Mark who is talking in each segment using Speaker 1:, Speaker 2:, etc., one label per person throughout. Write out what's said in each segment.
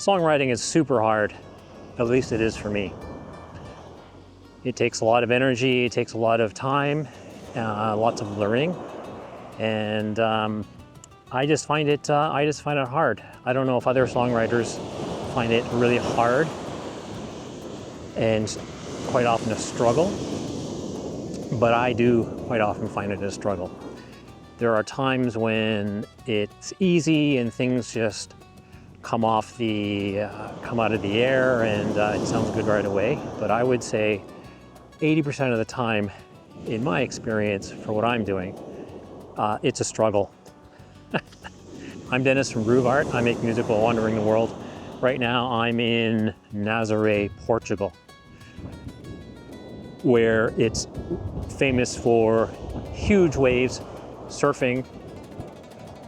Speaker 1: Songwriting is super hard, at least it is for me. It takes a lot of energy, it takes a lot of time, lots of learning, and I just find it hard. I don't know if other songwriters find it really hard and quite often a struggle, but I do quite often find it a struggle. There are times when it's easy and things just come out of the air and it sounds good right away. But I would say 80% of the time, in my experience, for what I'm doing, it's a struggle. I'm Dennis from Groove Art. I make music while wandering the world. Right now, I'm in Nazaré, Portugal, where it's famous for huge waves, surfing.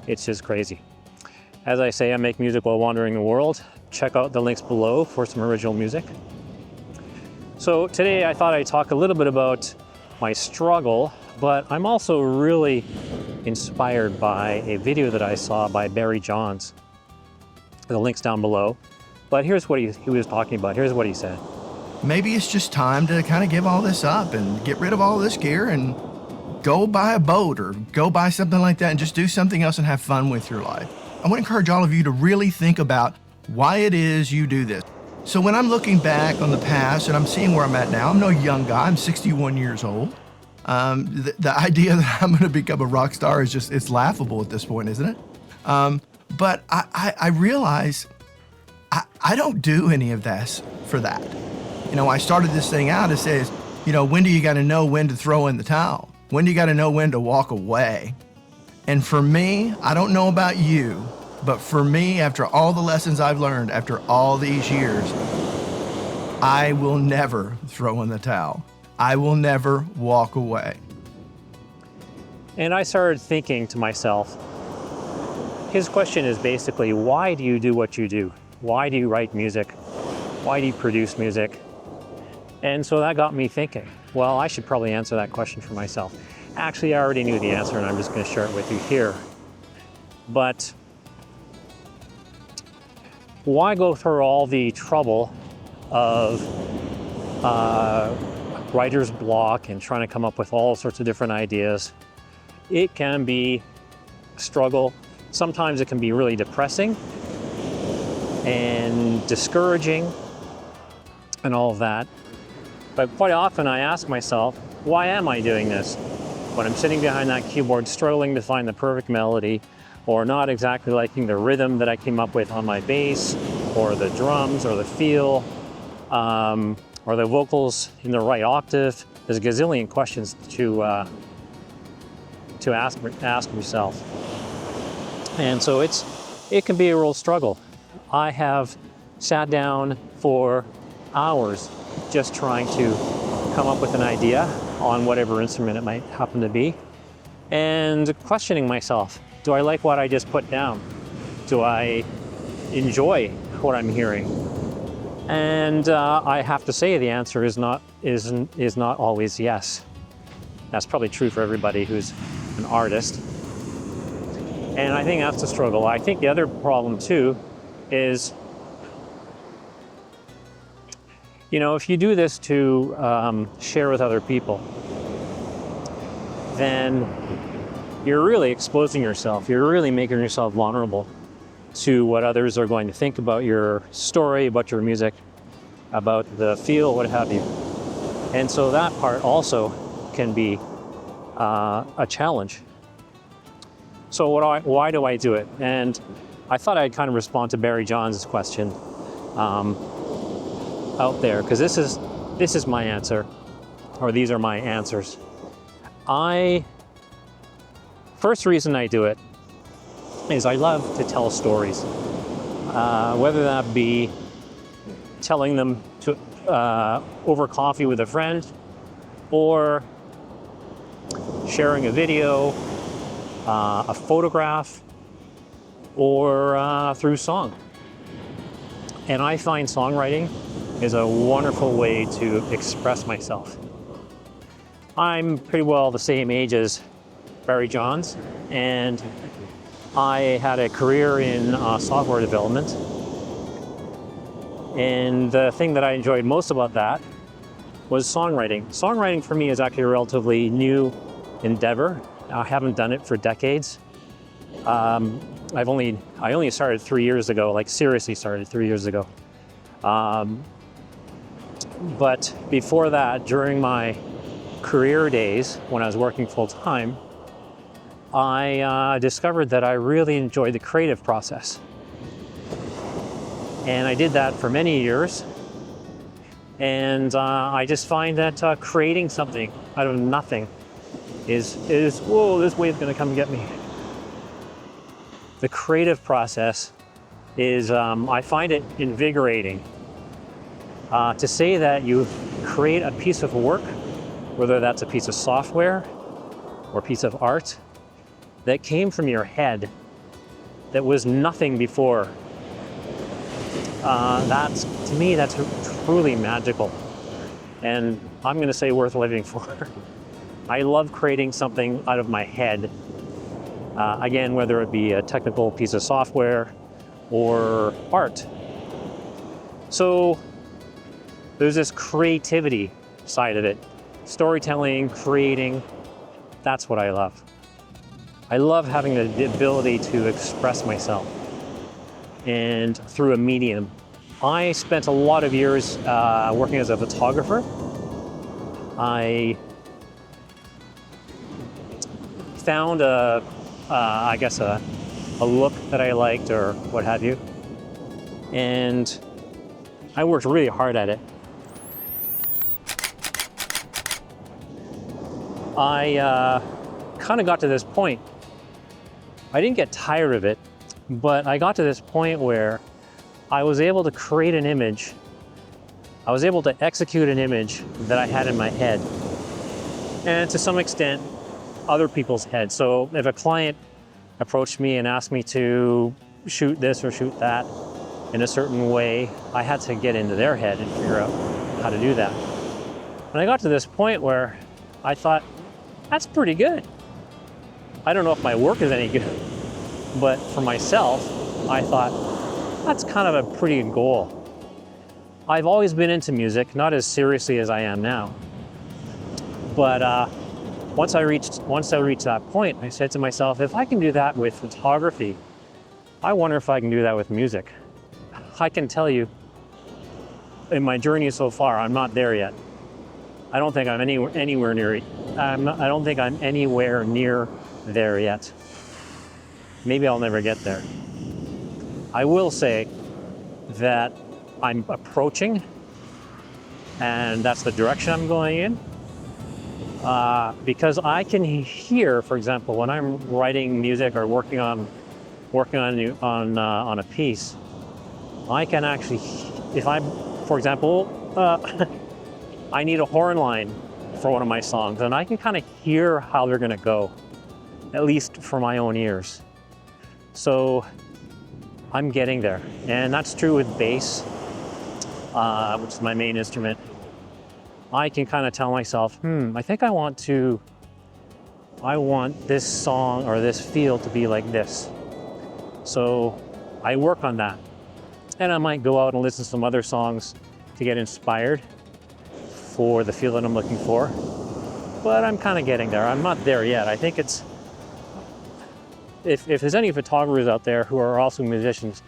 Speaker 1: It's just crazy. As I say, I make music while wandering the world. Check out the links below for some original music. So today I thought I'd talk a little bit about my struggle, but I'm also really inspired by a video that I saw by Barry Johns. The link's down below. But here's what he was talking about. Here's what he said.
Speaker 2: Maybe it's just time to kind of give all this up and get rid of all this gear and go buy a boat or go buy something like that and just do something else and have fun with your life. I want to encourage all of you to really think about why it is you do this. So when I'm looking back on the past and I'm seeing where I'm at now, I'm no young guy, I'm 61 years old. The idea that I'm going to become a rock star is just, it's laughable at this point, isn't it? But I realize I don't do any of this for that. You know, I started this thing out, it says, you know, when do you got to know when to throw in the towel? When do you got to know when to walk away? And for me, I don't know about you, but for me, after all the lessons I've learned, after all these years, I will never throw in the towel. I will never walk away.
Speaker 1: And I started thinking to myself, his question is basically, why do you do what you do? Why do you write music? Why do you produce music? And so that got me thinking, well, I should probably answer that question for myself. Actually, I already knew the answer and I'm just going to share it with you here. But why go through all the trouble of writer's block and trying to come up with all sorts of different ideas? It can be a struggle. Sometimes it can be really depressing and discouraging and all of that. But quite often I ask myself, why am I doing this? When I'm sitting behind that keyboard struggling to find the perfect melody, or not exactly liking the rhythm that I came up with on my bass, or the drums, or the feel, or the vocals in the right octave. There's a gazillion questions to ask yourself. And so it can be a real struggle. I have sat down for hours just trying to come up with an idea on whatever instrument it might happen to be, and questioning myself. Do I like what I just put down? Do I enjoy what I'm hearing? And I have to say the answer is not always yes. That's probably true for everybody who's an artist. And I think that's the struggle. I think the other problem too is, you know, if you do this to share with other people, then you're really exposing yourself. You're really making yourself vulnerable to what others are going to think about your story, about your music, about the feel, what have you. And so that part also can be a challenge. So why do I do it? And I thought I'd kind of respond to Barry Johns' question out there, because this is my answer, or these are my answers. First reason I do it is I love to tell stories, whether that be telling them to over coffee with a friend, or sharing a video, a photograph, or through song. And I find songwriting is a wonderful way to express myself. I'm pretty well the same age as Barry Johns, and I had a career in software development. And the thing that I enjoyed most about that was songwriting. Songwriting for me is actually a relatively new endeavor. I haven't done it for decades. I only started 3 years ago, like seriously started 3 years ago. But before that, during my career days, when I was working full time, I discovered that I really enjoyed the creative process. And I did that for many years. And I just find that creating something out of nothing is whoa, this wave's gonna come get me. The creative process is, I find it invigorating. To say that you create a piece of work, whether that's a piece of software or a piece of art, that came from your head, that was nothing before, to me, that's truly magical. And I'm gonna say worth living for. I love creating something out of my head. Again, whether it be a technical piece of software or art. So there's this creativity side of it. Storytelling, creating, that's what I love. I love having the ability to express myself and through a medium. I spent a lot of years working as a photographer. I found I guess a look that I liked or what have you. And I worked really hard at it. I kind of got to this point. I didn't get tired of it, but I got to this point where I was able to create an image. I was able to execute an image that I had in my head, and to some extent, other people's heads. So if a client approached me and asked me to shoot this or shoot that in a certain way, I had to get into their head and figure out how to do that. And I got to this point where I thought, that's pretty good. I don't know if my work is any good, but for myself, I thought, that's kind of a pretty good goal. I've always been into music, not as seriously as I am now. But once I reached that point, I said to myself, if I can do that with photography, I wonder if I can do that with music. I can tell you, in my journey so far, I'm not there yet. I don't think I'm anywhere near it. I don't think I'm anywhere near there yet. Maybe I'll never get there. I will say that I'm approaching, and that's the direction I'm going in. Because I can hear, for example, when I'm writing music or working on a piece, I can actually, if I'm, for example, I need a horn line for one of my songs, and I can kind of hear how they're going to go, at least for my own ears. So I'm getting there, and that's true with bass, which is my main instrument. I can kind of tell myself, I think I want this song or this feel to be like this. So I work on that. And I might go out and listen to some other songs to get inspired for the feel that I'm looking for. But I'm kind of getting there. I'm not there yet. I think it's, if there's any photographers out there who are also musicians,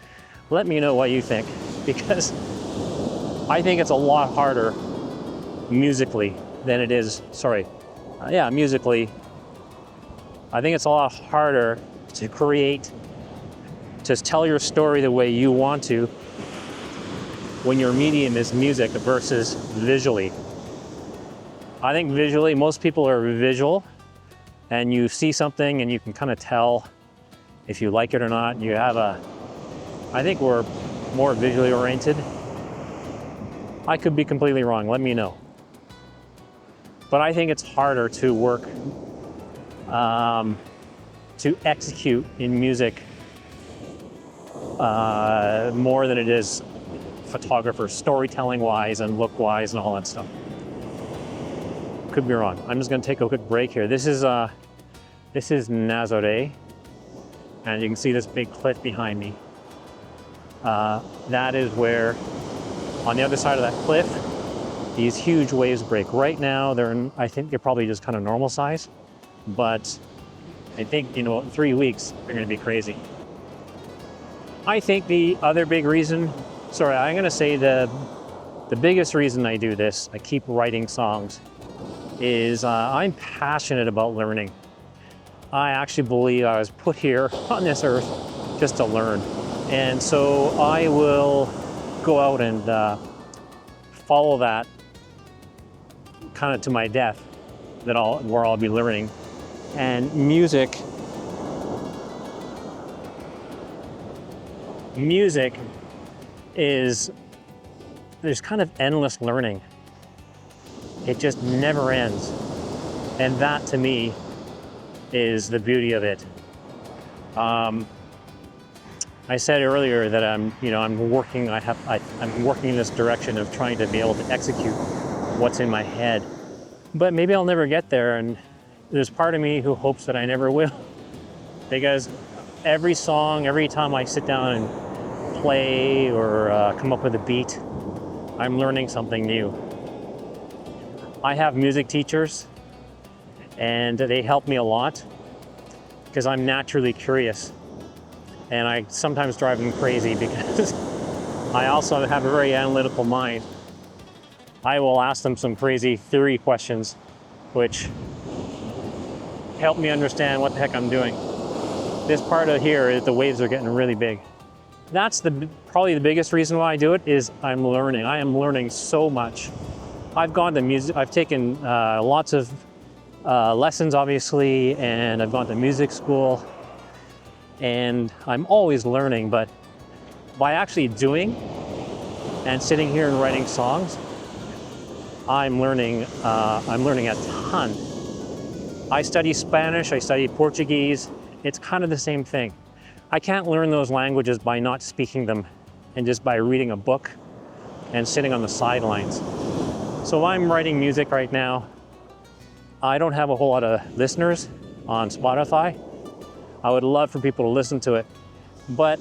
Speaker 1: let me know what you think, because I think it's a lot harder musically than it is, musically. I think it's a lot harder to create, to tell your story the way you want to when your medium is music versus visually. I think visually, most people are visual, and you see something and you can kind of tell if you like it or not. You have I think we're more visually oriented. I could be completely wrong, let me know. But I think it's harder to work, to execute in music more than it is photographers, storytelling-wise and look-wise and all that stuff. Could be wrong. I'm just going to take a quick break here. This is Nazaré, and you can see this big cliff behind me. That is where On the other side of that cliff, these huge waves break. Right now, I think they're probably just kind of normal size, but I think, in 3 weeks, they're gonna be crazy. I think the other big reason, I'm gonna say the biggest reason I do this, I keep writing songs, is I'm passionate about learning. I actually believe I was put here on this earth just to learn. And so I will go out and follow that kind of to my death, where I'll be learning. And music is, there's kind of endless learning. It just never ends. And that to me is the beauty of it. I said earlier that I'm working in this direction of trying to be able to execute what's in my head. But maybe I'll never get there, and there's part of me who hopes that I never will. Because every song, every time I sit down and play or come up with a beat, I'm learning something new. I have music teachers, and they help me a lot because I'm naturally curious. And I sometimes drive them crazy because I also have a very analytical mind. I will ask them some crazy theory questions, which help me understand what the heck I'm doing. This part of here is the waves are getting really big. That's probably the biggest reason why I do it, is I'm learning. I am learning so much. I've gone to music, I've taken lots of lessons, obviously, and I've gone to music school, and I'm always learning, but by actually doing and sitting here and writing songs, I'm learning a ton. I study Spanish, I study Portuguese. It's kind of the same thing. I can't learn those languages by not speaking them and just by reading a book and sitting on the sidelines. So I'm writing music right now. I don't have a whole lot of listeners on Spotify. I would love for people to listen to it. But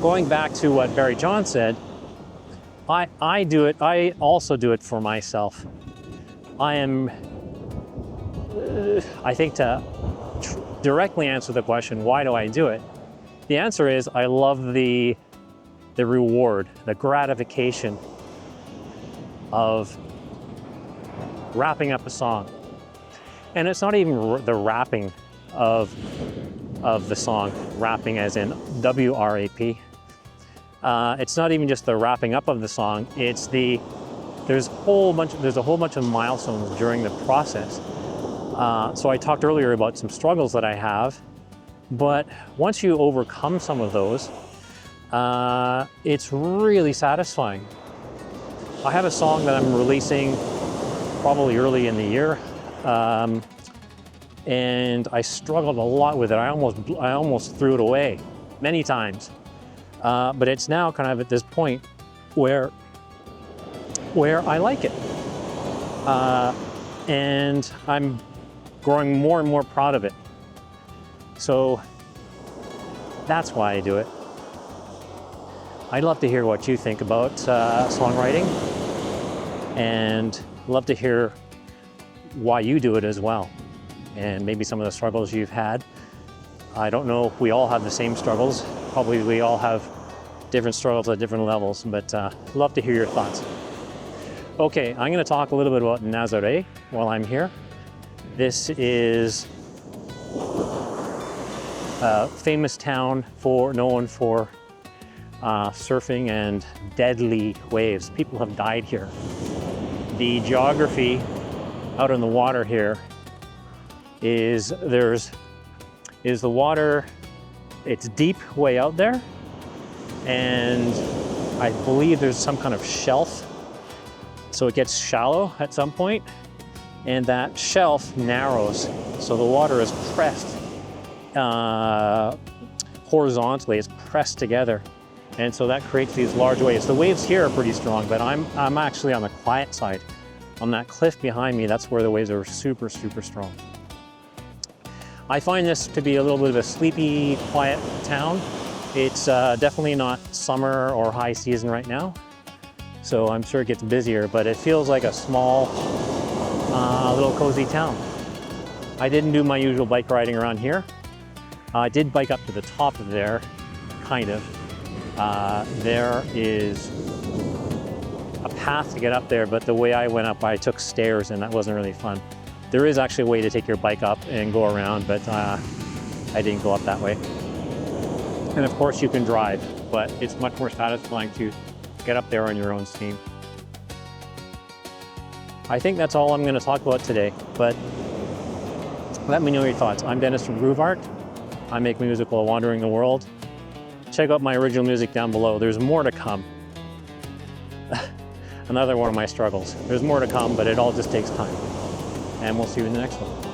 Speaker 1: going back to what Barry John said, I do it, I also do it for myself. I think to directly answer the question, why do I do it? The answer is I love the reward, the gratification of wrapping up a song. And it's not even the wrapping of the song, wrapping as in W-R-A-P. It's not even just the wrapping up of the song, it's there's a whole bunch of milestones during the process. So I talked earlier about some struggles that I have, but once you overcome some of those, it's really satisfying. I have a song that I'm releasing probably early in the year, and I struggled a lot with it. I almost threw it away many times, but it's now kind of at this point where I like it, and I'm growing more and more proud of it. So that's why I do it. I'd love to hear what you think about songwriting, and love to hear why you do it as well, and maybe some of the struggles you've had. I don't know if we all have the same struggles. Probably we all have different struggles at different levels, but love to hear your thoughts. Okay, I'm going to talk a little bit about Nazaré while I'm here. This is a famous town known for surfing and deadly waves. People have died here. The geography out in the water here is the water, it's deep way out there, and I believe there's some kind of shelf, so it gets shallow at some point, and that shelf narrows, so the water is pressed horizontally, it's pressed together, and so that creates these large waves. The waves here are pretty strong, but I'm actually on the quiet side. On that cliff behind me, that's where the waves are super, super strong. I find this to be a little bit of a sleepy, quiet town. It's definitely not summer or high season right now. So I'm sure it gets busier, but it feels like a small, little cozy town. I didn't do my usual bike riding around here. I did bike up to the top of there, kind of. There is a path to get up there, but the way I went up, I took stairs and that wasn't really fun. There is actually a way to take your bike up and go around, but I didn't go up that way. And of course you can drive, but it's much more satisfying to get up there on your own steam. I think that's all I'm going to talk about today, but let me know your thoughts. I'm Dennis from Groove Art. I make music while wandering the world. Check out my original music down below. There's more to come. Another one of my struggles. There's more to come, but it all just takes time. And we'll see you in the next one.